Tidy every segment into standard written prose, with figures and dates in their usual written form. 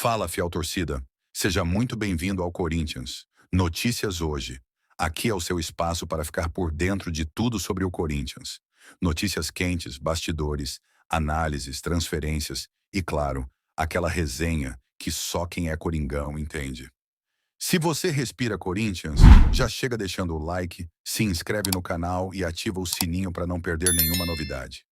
Fala, fiel torcida. Seja muito bem-vindo ao Corinthians. Notícias hoje. Aqui é o seu espaço para ficar por dentro de tudo sobre o Corinthians. Notícias quentes, bastidores, análises, transferências e, claro, aquela resenha que só quem é coringão entende. Se você respira Corinthians, já chega deixando o like, se inscreve no canal e ativa o sininho para não perder nenhuma novidade.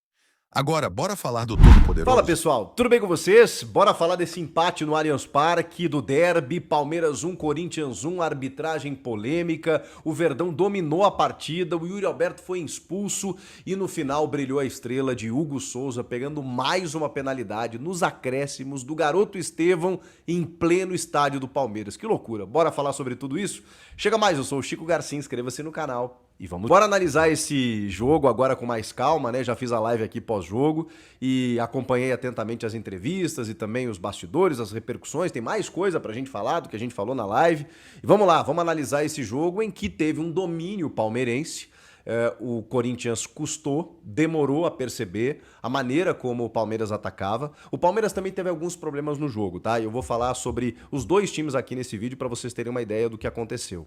Agora, bora falar do Fala Todo-Poderoso? pessoal, tudo bem com vocês? Bora falar desse empate no Allianz Parque, do derby, Palmeiras 1, Corinthians 1, arbitragem polêmica, o Verdão dominou a partida, o Yuri Alberto foi expulso e no final brilhou a estrela de Hugo Souza, pegando mais uma penalidade nos acréscimos do garoto Estevão em pleno estádio do Palmeiras. Que loucura, bora falar sobre tudo isso? Chega mais, eu sou o Chico Garcia, inscreva-se no canal. E vamos bora analisar esse jogo agora com mais calma, né? Já fiz a live aqui pós-jogo e acompanhei atentamente as entrevistas e também os bastidores, as repercussões. Tem mais coisa pra gente falar do que a gente falou na live. E vamos lá, vamos analisar esse jogo em que teve um domínio palmeirense. O Corinthians custou, demorou a perceber a maneira como o Palmeiras atacava. O Palmeiras também teve alguns problemas no jogo, tá? Eu vou falar sobre os dois times aqui nesse vídeo para vocês terem uma ideia do que aconteceu.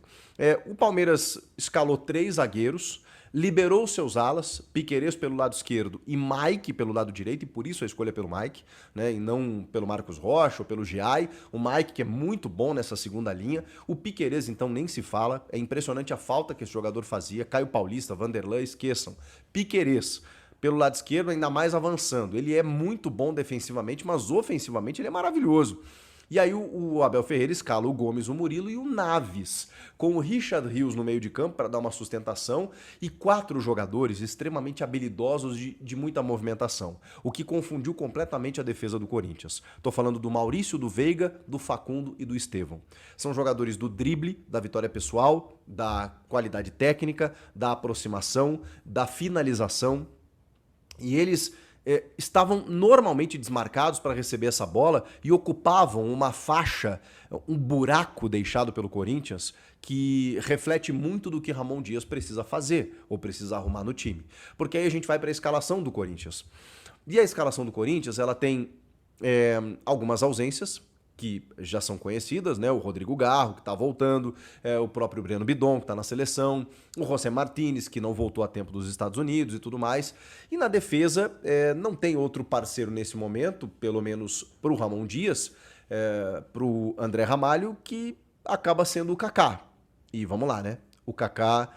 O Palmeiras escalou 3 zagueiros, liberou seus alas, Piquerez pelo lado esquerdo e Mike pelo lado direito, e por isso a escolha pelo Mike, né, e não pelo Marcos Rocha ou pelo Giai. O Mike, que é muito bom nessa segunda linha. O Piquerez, então, nem se fala. É impressionante a falta que esse jogador fazia. Caio Paulista, Vanderlan, esqueçam. Piquerez pelo lado esquerdo, ainda mais avançando. Ele é muito bom defensivamente, mas ofensivamente ele é maravilhoso. E aí o Abel Ferreira escala o Gomes, o Murilo e o Naves, com o Richard Rios no meio de campo para dar uma sustentação e 4 jogadores extremamente habilidosos de muita movimentação, o que confundiu completamente a defesa do Corinthians. Tô falando do Maurício, do Veiga, do Facundo e do Estevão. São jogadores do drible, da vitória pessoal, da qualidade técnica, da aproximação, da finalização, e eles estavam normalmente desmarcados para receber essa bola e ocupavam uma faixa, um buraco deixado pelo Corinthians que reflete muito do que Ramon Dias precisa fazer ou precisa arrumar no time. Porque aí a gente vai para a escalação do Corinthians. E a escalação do Corinthians, ela tem algumas ausências que já são conhecidas, né? O Rodrigo Garro, que está voltando, o próprio Breno Bidon, que está na seleção, o José Martínez, que não voltou a tempo dos Estados Unidos e tudo mais. E na defesa, não tem outro parceiro nesse momento, pelo menos para o Ramon Dias, para o André Ramalho, que acaba sendo o Kaká. E vamos lá, né? O Kaká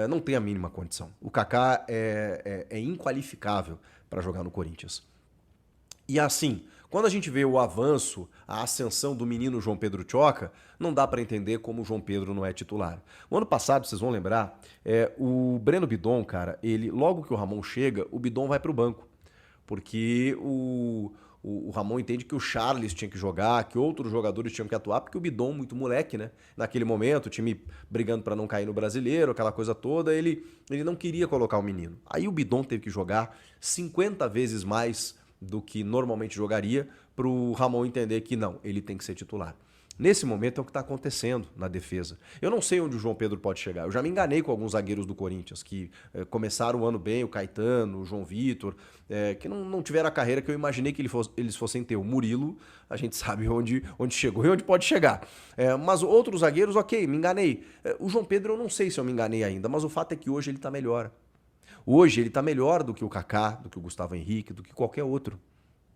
não tem a mínima condição. O Kaká é inqualificável para jogar no Corinthians. E assim, quando a gente vê o avanço, a ascensão do menino João Pedro Tchoca, não dá para entender como o João Pedro não é titular. O ano passado, vocês vão lembrar, o Breno Bidon, cara, logo que o Ramon chega, o Bidon vai para o banco. Porque o Ramon entende que o Charles tinha que jogar, que outros jogadores tinham que atuar, porque o Bidon, muito moleque, né? Naquele momento, o time brigando para não cair no Brasileiro, aquela coisa toda, ele não queria colocar o menino. Aí o Bidon teve que jogar 50 vezes mais do que normalmente jogaria, para o Ramon entender que não, ele tem que ser titular. Nesse momento é o que está acontecendo na defesa. Eu não sei onde o João Pedro pode chegar. Eu já me enganei com alguns zagueiros do Corinthians, que começaram o ano bem, o Caetano, o João Vitor, que não tiveram a carreira que eu imaginei que eles fossem ter. O Murilo, a gente sabe onde chegou e onde pode chegar. Mas outros zagueiros, ok, me enganei. O João Pedro eu não sei se eu me enganei ainda, mas o fato é que hoje ele está melhor. Hoje ele está melhor do que o Kaká, do que o Gustavo Henrique, do que qualquer outro.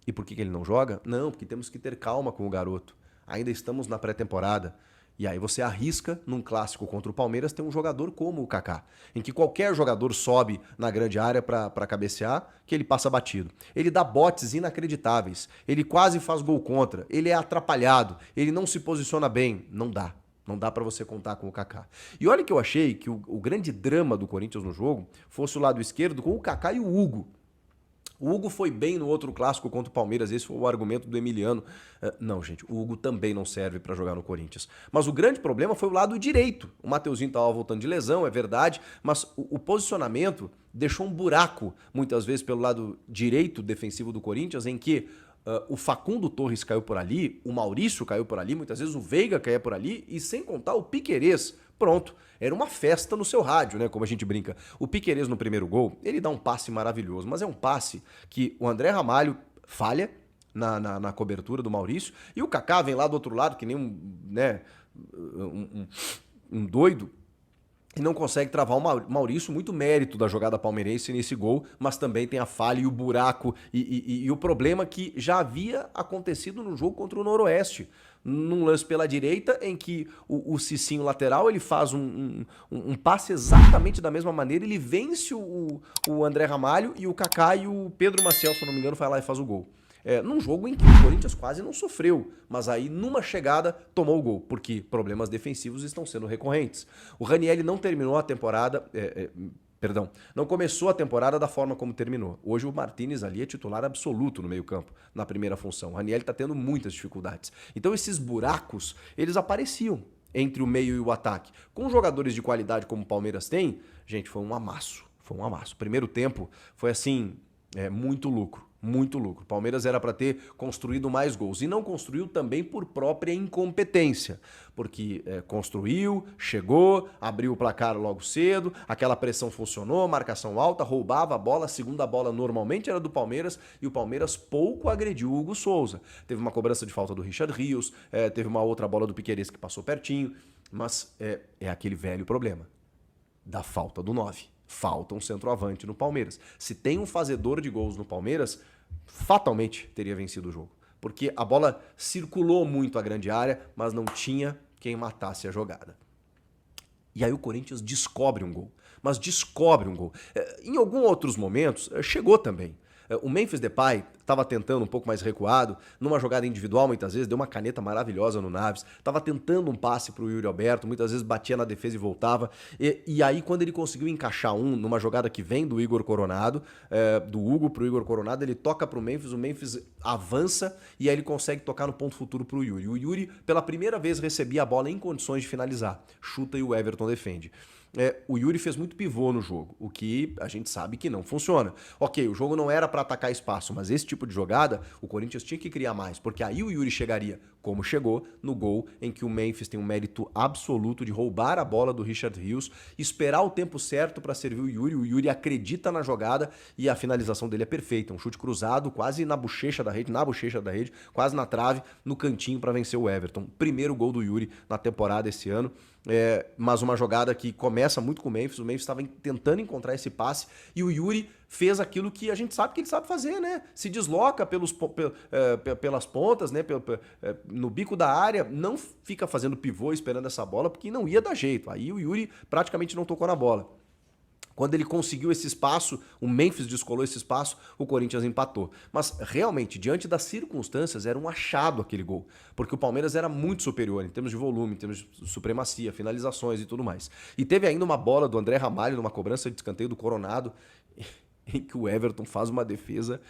E por que ele não joga? Não, porque temos que ter calma com o garoto. Ainda estamos na pré-temporada. E aí você arrisca, num clássico contra o Palmeiras, ter um jogador como o Kaká, em que qualquer jogador sobe na grande área para cabecear, que ele passa batido. Ele dá botes inacreditáveis, ele quase faz gol contra, ele é atrapalhado, ele não se posiciona bem. Não dá. Não dá pra você contar com o Kaká. E olha que eu achei que o grande drama do Corinthians no jogo fosse o lado esquerdo com o Kaká e o Hugo. O Hugo foi bem no outro clássico contra o Palmeiras, esse foi o argumento do Emiliano. Não, gente, o Hugo também não serve pra jogar no Corinthians. Mas o grande problema foi o lado direito. O Mateuzinho tava voltando de lesão, é verdade, mas o posicionamento deixou um buraco, muitas vezes, pelo lado direito defensivo do Corinthians, em que o Facundo Torres caiu por ali, o Maurício caiu por ali, muitas vezes o Veiga caía por ali, e sem contar o Piquerez. Pronto, era uma festa no seu rádio, né? Como a gente brinca. O Piquerez no primeiro gol, ele dá um passe maravilhoso, mas é um passe que o André Ramalho falha, na cobertura do Maurício, e o Kaká vem lá do outro lado, que nem um doido, e não consegue travar o Maurício. Muito mérito da jogada palmeirense nesse gol, mas também tem a falha e o buraco e o problema que já havia acontecido no jogo contra o Noroeste. Num lance pela direita, em que o Cicinho lateral ele faz um passe exatamente da mesma maneira, ele vence o André Ramalho, e o Kaká e o Pedro Maciel, se eu não me engano, vai lá e faz o gol. Num jogo em que o Corinthians quase não sofreu, mas aí numa chegada tomou o gol, porque problemas defensivos estão sendo recorrentes. O Ranieri não terminou a temporada, não começou a temporada da forma como terminou. Hoje o Martínez ali é titular absoluto no meio-campo, na primeira função. O Ranieri está tendo muitas dificuldades. Então esses buracos, eles apareciam entre o meio e o ataque. Com jogadores de qualidade como o Palmeiras tem, gente, foi um amasso. Foi um amasso. Primeiro tempo foi assim, muito lucro. Muito lucro. Palmeiras era para ter construído mais gols e não construiu também por própria incompetência, porque construiu, chegou, abriu o placar logo cedo, aquela pressão funcionou, marcação alta, roubava a bola, a segunda bola normalmente era do Palmeiras e o Palmeiras pouco agrediu o Hugo Souza. Teve uma cobrança de falta do Richard Rios, teve uma outra bola do Piquerez que passou pertinho, mas é aquele velho problema da falta do 9. Falta um centroavante no Palmeiras. Se tem um fazedor de gols no Palmeiras, fatalmente teria vencido o jogo. Porque a bola circulou muito a grande área, mas não tinha quem matasse a jogada. E aí o Corinthians descobre um gol. Mas descobre um gol. Em alguns outros momentos, chegou também. O Memphis Depay estava tentando um pouco mais recuado, numa jogada individual muitas vezes, deu uma caneta maravilhosa no Naves, estava tentando um passe para o Yuri Alberto, muitas vezes batia na defesa e voltava, e aí quando ele conseguiu encaixar numa jogada que vem do Igor Coronado, do Hugo para o Igor Coronado, ele toca para o Memphis avança e aí ele consegue tocar no ponto futuro para o Yuri. O Yuri pela primeira vez recebia a bola em condições de finalizar, chuta e o Everton defende. O Yuri fez muito pivô no jogo, o que a gente sabe que não funciona. Ok, o jogo não era para atacar espaço, mas esse tipo de jogada o Corinthians tinha que criar mais, porque aí o Yuri chegaria, como chegou, no gol em que o Memphis tem um mérito absoluto de roubar a bola do Richard Rios, esperar o tempo certo para servir o Yuri acredita na jogada e a finalização dele é perfeita, um chute cruzado quase na bochecha da rede, quase na trave, no cantinho para vencer o Everton. Primeiro gol do Yuri na temporada esse ano. Mas uma jogada que começa muito com o Memphis estava tentando encontrar esse passe e o Yuri fez aquilo que a gente sabe que ele sabe fazer, né? Se desloca pelas pontas, né? No bico da área, não fica fazendo pivô esperando essa bola porque não ia dar jeito. Aí o Yuri praticamente não tocou na bola. Quando ele conseguiu esse espaço, o Memphis descolou esse espaço, o Corinthians empatou. Mas realmente, diante das circunstâncias, era um achado aquele gol. Porque o Palmeiras era muito superior em termos de volume, em termos de supremacia, finalizações e tudo mais. E teve ainda uma bola do André Ramalho, numa cobrança de escanteio do Coronado, em que o Everton faz uma defesa,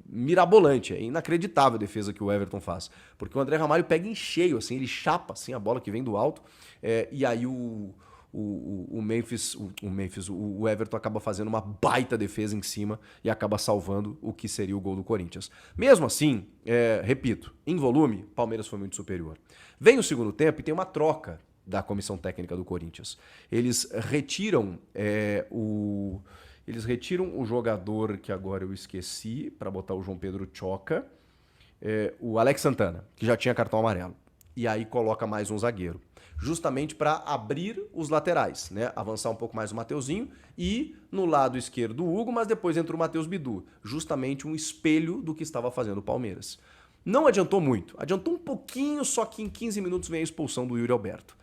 mirabolante. É inacreditável a defesa que o Everton faz. Porque o André Ramalho pega em cheio, assim, ele chapa assim, a bola que vem do alto, e aí o Everton acaba fazendo uma baita defesa em cima e acaba salvando o que seria o gol do Corinthians. Mesmo assim, repito, em volume, Palmeiras foi muito superior. Vem o segundo tempo e tem uma troca da comissão técnica do Corinthians. Eles retiram o jogador que agora eu esqueci, para botar o João Pedro Choca, o Alex Santana, que já tinha cartão amarelo. E aí coloca mais um zagueiro. Justamente para abrir os laterais, né? Avançar um pouco mais o Mateuzinho e no lado esquerdo o Hugo, mas depois entra o Matheus Bidu. Justamente um espelho do que estava fazendo o Palmeiras. Não adiantou muito, adiantou um pouquinho, só que em 15 minutos vem a expulsão do Yuri Alberto.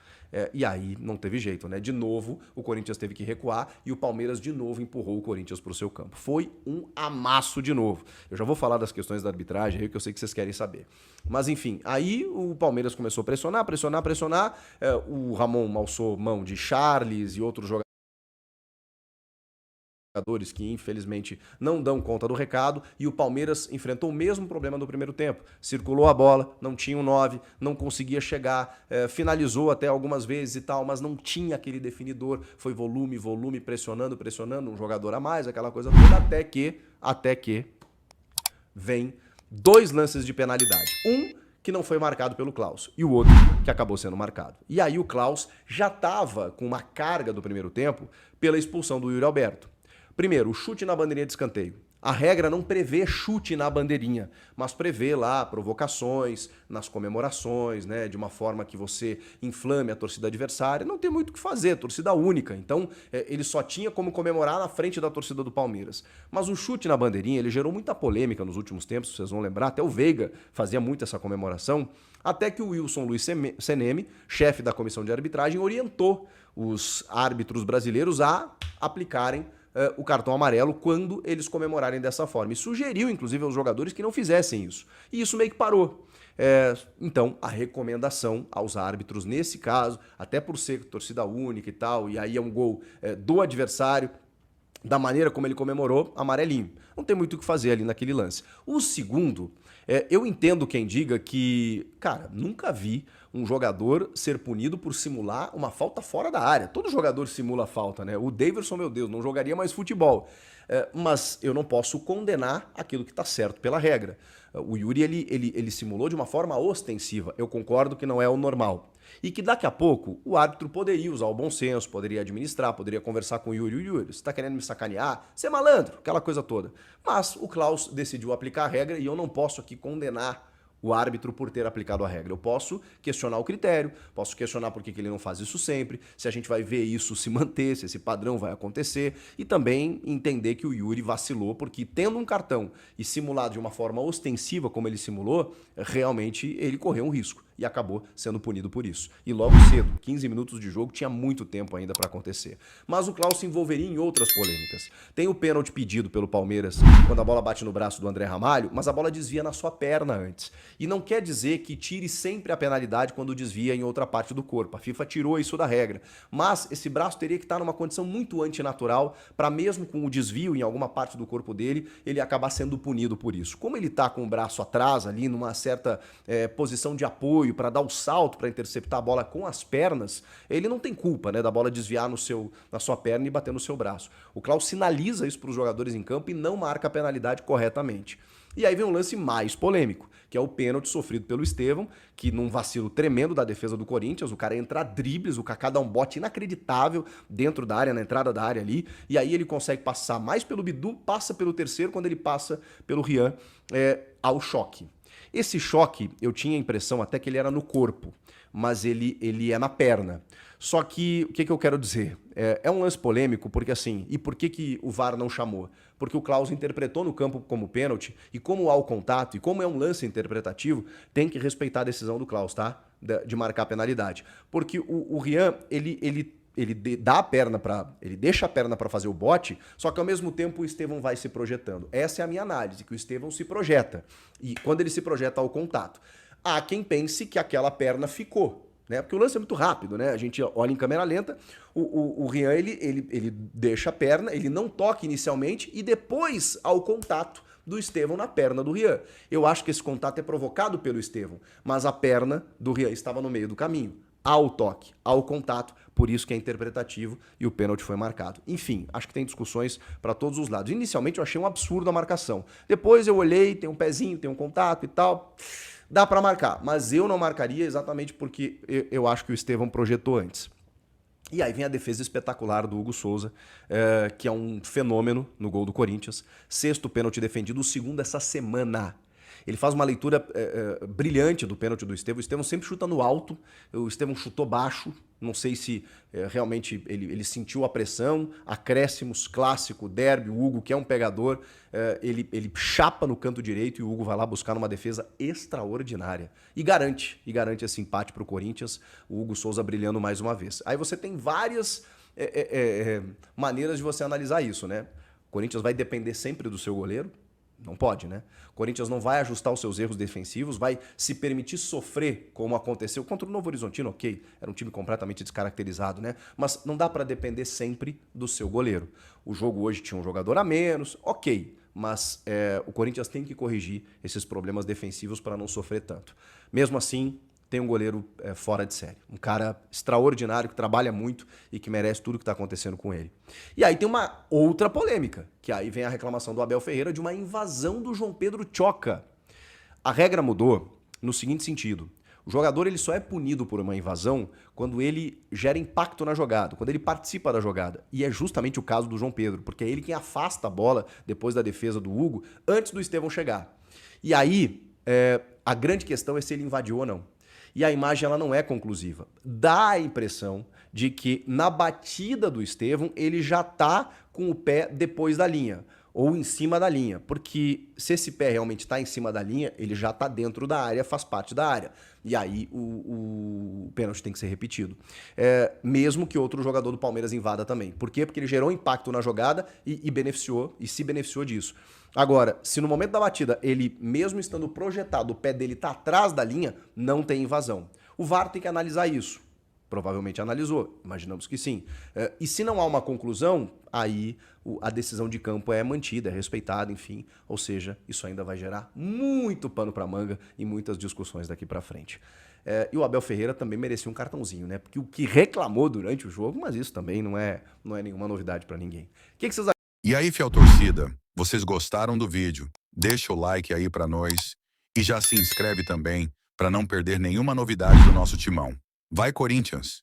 E aí não teve jeito, né? De novo, o Corinthians teve que recuar e o Palmeiras de novo empurrou o Corinthians para o seu campo. Foi um amasso de novo. Eu já vou falar das questões da arbitragem aí, que eu sei que vocês querem saber. Mas enfim, aí o Palmeiras começou a pressionar. O Ramon alçou mão de Charles e outros jogadores que infelizmente não dão conta do recado, e o Palmeiras enfrentou o mesmo problema do primeiro tempo. Circulou a bola, não tinha um 9, não conseguia chegar, finalizou até algumas vezes e tal, mas não tinha aquele definidor. Foi volume, pressionando, um jogador a mais, aquela coisa toda, até que vem 2 lances de penalidade. Um que não foi marcado pelo Klaus, e o outro que acabou sendo marcado. E aí o Klaus já estava com uma carga do primeiro tempo pela expulsão do Yuri Alberto. Primeiro, o chute na bandeirinha de escanteio. A regra não prevê chute na bandeirinha, mas prevê lá provocações nas comemorações, né, de uma forma que você inflame a torcida adversária. Não tem muito o que fazer, torcida única. Então, ele só tinha como comemorar na frente da torcida do Palmeiras. Mas o chute na bandeirinha, ele gerou muita polêmica nos últimos tempos, vocês vão lembrar. Até o Veiga fazia muito essa comemoração. Até que o Wilson Luiz Seneme, chefe da comissão de arbitragem, orientou os árbitros brasileiros a aplicarem o cartão amarelo quando eles comemorarem dessa forma. E sugeriu, inclusive, aos jogadores que não fizessem isso. E isso meio que parou. Então, a recomendação aos árbitros, nesse caso, até por ser torcida única e tal, e aí é um gol do adversário, da maneira como ele comemorou, amarelinho. Não tem muito o que fazer ali naquele lance. O segundo, eu entendo quem diga que, cara, nunca vi um jogador ser punido por simular uma falta fora da área. Todo jogador simula falta, né? O Daverson, meu Deus, não jogaria mais futebol. Mas eu não posso condenar aquilo que está certo pela regra. O Yuri, ele simulou de uma forma ostensiva. Eu concordo que não é o normal. E que daqui a pouco o árbitro poderia usar o bom senso, poderia administrar, poderia conversar com o Yuri. Yuri, você está querendo me sacanear? Você é malandro, aquela coisa toda. Mas o Klaus decidiu aplicar a regra e eu não posso aqui condenar o árbitro por ter aplicado a regra. Eu posso questionar o critério, posso questionar por que ele não faz isso sempre, se a gente vai ver isso se manter, se esse padrão vai acontecer, e também entender que o Yuri vacilou, porque tendo um cartão e simulado de uma forma ostensiva como ele simulou, realmente ele correu um risco e acabou sendo punido por isso. E logo cedo, 15 minutos de jogo, tinha muito tempo ainda para acontecer. Mas o Klaus se envolveria em outras polêmicas. Tem o pênalti pedido pelo Palmeiras quando a bola bate no braço do André Ramalho, mas a bola desvia na sua perna antes. E não quer dizer que tire sempre a penalidade quando desvia em outra parte do corpo. A FIFA tirou isso da regra. Mas esse braço teria que estar numa condição muito antinatural para mesmo com o desvio em alguma parte do corpo dele, ele acabar sendo punido por isso. Como ele está com o braço atrás ali, numa certa posição de apoio, para dar o salto, para interceptar a bola com as pernas, ele não tem culpa, né, da bola desviar na sua perna e bater no seu braço. O Klaus sinaliza isso para os jogadores em campo e não marca a penalidade corretamente. E aí vem um lance mais polêmico, que é o pênalti sofrido pelo Estevão, que num vacilo tremendo da defesa do Corinthians, o cara entra a dribles, o Kaká dá um bote inacreditável dentro da área, na entrada da área ali, e aí ele consegue passar mais pelo Bidu, passa pelo terceiro, quando ele passa pelo Rian, ao choque. Esse choque, eu tinha a impressão até que ele era no corpo, mas ele é na perna. Só que, o que eu quero dizer? É um lance polêmico, porque assim, e por que o VAR não chamou? Porque o Klaus interpretou no campo como pênalti, e como há o contato, e como é um lance interpretativo, tem que respeitar a decisão do Klaus, tá? De marcar a penalidade. Porque o Rian, ele dá a perna ele deixa a perna para fazer o bote, só que ao mesmo tempo o Estevão vai se projetando. Essa é a minha análise, que o Estevão se projeta. E quando ele se projeta ao contato, há quem pense que aquela perna ficou, né? Porque o lance é muito rápido, né? A gente olha em câmera lenta, o Rian, ele deixa a perna, ele não toca inicialmente e depois ao contato do Estevão na perna do Rian. Eu acho que esse contato é provocado pelo Estevão, mas a perna do Rian estava no meio do caminho. Ao toque, ao contato, por isso que é interpretativo e o pênalti foi marcado. Enfim, acho que tem discussões para todos os lados. Inicialmente eu achei um absurdo a marcação. Depois eu olhei, tem um pezinho, tem um contato e tal, dá para marcar. Mas eu não marcaria exatamente porque eu acho que o Estevão projetou antes. E aí vem a defesa espetacular do Hugo Souza, que é um fenômeno no gol do Corinthians. Sexto pênalti defendido, o segundo essa semana. Ele faz uma leitura brilhante do pênalti do Estevão. O Estevão sempre chuta no alto, o Estevão chutou baixo. Não sei se realmente ele sentiu a pressão. Acréscimos, clássico, derby, o Hugo, que é um pegador, ele chapa no canto direito e o Hugo vai lá buscar numa defesa extraordinária. E garante esse empate para o Corinthians, o Hugo Souza brilhando mais uma vez. Aí você tem várias maneiras de você analisar isso, né? O Corinthians vai depender sempre do seu goleiro. Não pode, né? O Corinthians não vai ajustar os seus erros defensivos, vai se permitir sofrer, como aconteceu contra o Novo Horizontino, ok, era um time completamente descaracterizado, né? Mas não dá para depender sempre do seu goleiro. O jogo hoje tinha um jogador a menos, ok, mas o Corinthians tem que corrigir esses problemas defensivos para não sofrer tanto. Mesmo assim, tem um goleiro fora de série. Um cara extraordinário, que trabalha muito e que merece tudo que está acontecendo com ele. E aí tem uma outra polêmica, que aí vem a reclamação do Abel Ferreira de uma invasão do João Pedro Tchoca. A regra mudou no seguinte sentido. O jogador ele só é punido por uma invasão quando ele gera impacto na jogada, quando ele participa da jogada. E é justamente o caso do João Pedro, porque é ele quem afasta a bola depois da defesa do Hugo, antes do Estevão chegar. E aí, a grande questão é se ele invadiu ou não. E a imagem ela não é conclusiva. Dá a impressão de que na batida do Estevão ele já está com o pé depois da linha ou em cima da linha, porque se esse pé realmente está em cima da linha, ele já está dentro da área, faz parte da área. E aí o pênalti tem que ser repetido. Mesmo que outro jogador do Palmeiras invada também. Por quê? Porque ele gerou impacto na jogada e beneficiou, e se beneficiou disso. Agora, se no momento da batida ele, mesmo estando projetado, o pé dele está atrás da linha, não tem invasão. O VAR tem que analisar isso. Provavelmente analisou, imaginamos que sim. E se não há uma conclusão, aí a decisão de campo é mantida, é respeitada, enfim. Ou seja, isso ainda vai gerar muito pano para manga e muitas discussões daqui para frente. E o Abel Ferreira também merecia um cartãozinho, né? Porque o que reclamou durante o jogo, mas isso também não é nenhuma novidade para ninguém. O que vocês acham? E aí, fiel torcida, vocês gostaram do vídeo? Deixa o like aí pra nós e já se inscreve também para não perder nenhuma novidade do nosso timão. Vai, Corinthians!